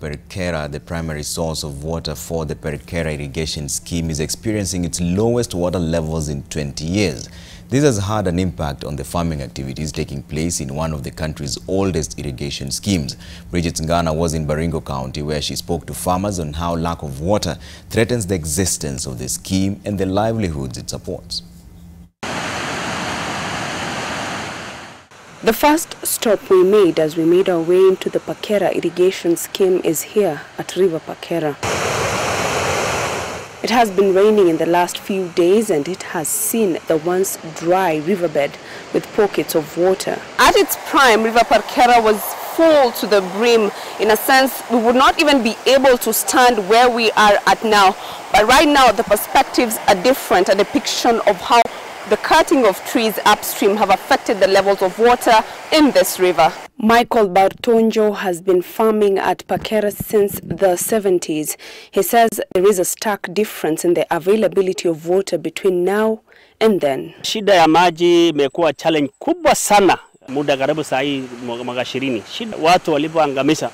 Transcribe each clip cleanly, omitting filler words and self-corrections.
Perkerra, the primary source of water for the Perkerra Irrigation scheme, is experiencing its lowest water levels in 20 years. This has had an impact on the farming activities taking place in one of the country's oldest irrigation schemes. Bridget Ngana was in Baringo County, where she spoke to farmers on how lack of water threatens the existence of the scheme and the livelihoods it supports. The first stop we made as we made our way into the Perkerra Irrigation scheme is here at River Perkerra. It has been raining in the last few days and it has seen the once dry riverbed with pockets of water. At its prime, River Perkerra was full to the brim. In a sense, we would not even be able to stand where we are at now. But right now, the perspectives are different, a depiction of how the cutting of trees upstream have affected the levels of water in this river. Michael Bartonjo has been farming at Perkerra since the 70s. He says there is a stark difference in the availability of water between now and then. Shida ya maji imekuwa challenge kubwa sana muda karibu saa hii mwaka 20. Shida watu walipoangamisha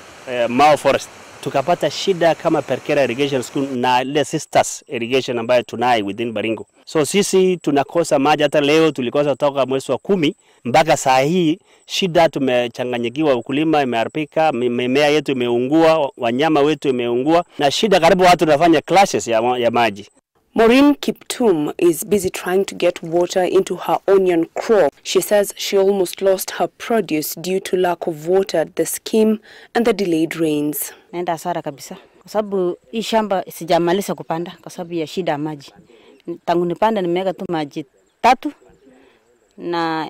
Mao Forest. Tukapata shida kama Perkerra Irrigation School na ile sisters irrigation ambayo tunayo within Baringo. So sisi tunakosa maji, hata leo tulikosa toka mwezi wa 10 mpaka saa hii. Shida, tumechanganyikiwa, ukulima imeharibika, mimea yetu imeungua, wanyama wetu imeungua, na shida karibu watu wanafanya clashes ya maji. Maureen Kiptum is busy trying to get water into her onion crop. She says she almost lost her produce due to lack of water at the scheme and the delayed rains. Naenda hasara kabisa kwa sababu hii shamba sijamaliza kupanda kwa sababu ya shida ya maji. Tangu nipanda nimeweka tu maji 3 na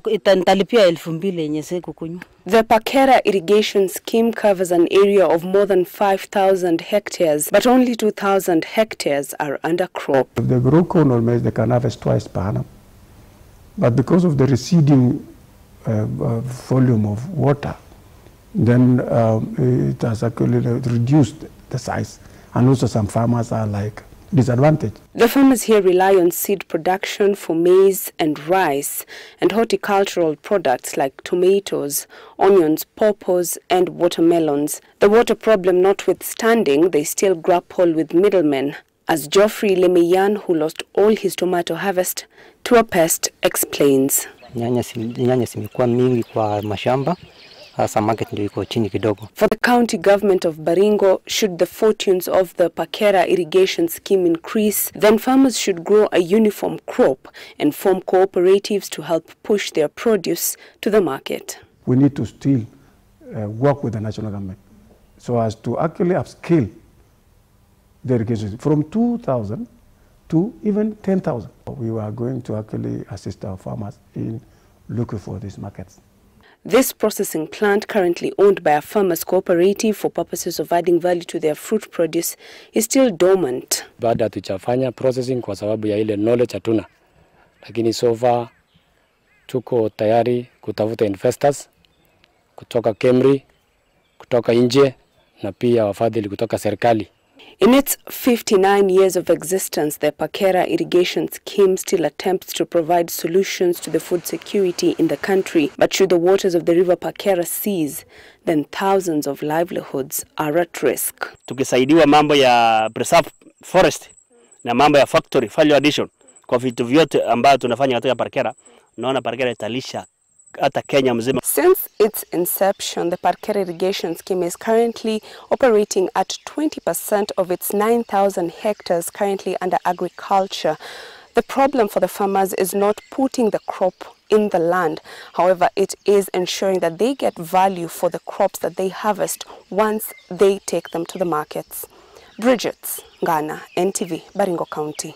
italipia 2,000 yenye siku kunywa. The Perkerra Irrigation Scheme covers an area of more than 5,000 hectares, but only 2,000 hectares are under crop. If they grow corn or maize, they can harvest twice per annum. But because of the receding volume of water, then it has actually reduced the size. And also some farmers are like disadvantaged. The farmers here rely on seed production for maize and rice and horticultural products like tomatoes, onions, pawpaws and watermelons. The water problem notwithstanding, they still grapple with middlemen, as Geoffrey Lemeyan, who lost all his tomato harvest to a pest, explains. Nyanya zimekuwa mingi kwa mashamba. For the county government of Baringo, should the fortunes of the Perkerra Irrigation Scheme increase, then farmers should grow a uniform crop and form cooperatives to help push their produce to the market. We need to still work with the national government so as to actually upscale the irrigation from 2,000 to even 10,000. We are going to actually assist our farmers in looking for these markets. This processing plant, currently owned by a farmers cooperative for purposes of adding value to their fruit produce, is still dormant. Baada tuchafanya processing kwa sababu ya ile knowledge hatuna. Lakini so far tuko tayari kutafuta investors kutoka Kemri, kutoka nje na pia wafadhili kutoka serikali. In its 59 years of existence, the Perkerra Irrigation Scheme still attempts to provide solutions to the food security in the country. But should the waters of the river Perkerra cease, then thousands of livelihoods are at risk. Tukisaidiwa mambo ya preserve forest na mambo ya factory value addition kwa vitu vyote ambayo tunafanya katika Perkerra, naona Perkerra italisha hata Kenya mzima. Since its inception, the Perkerra Irrigation Scheme is currently operating at 20% of its 9,000 hectares currently under agriculture. The problem for the farmers is not putting the crop in the land. However, it is ensuring that they get value for the crops that they harvest once they take them to the markets. Bridget Ngana, NTV, Baringo County.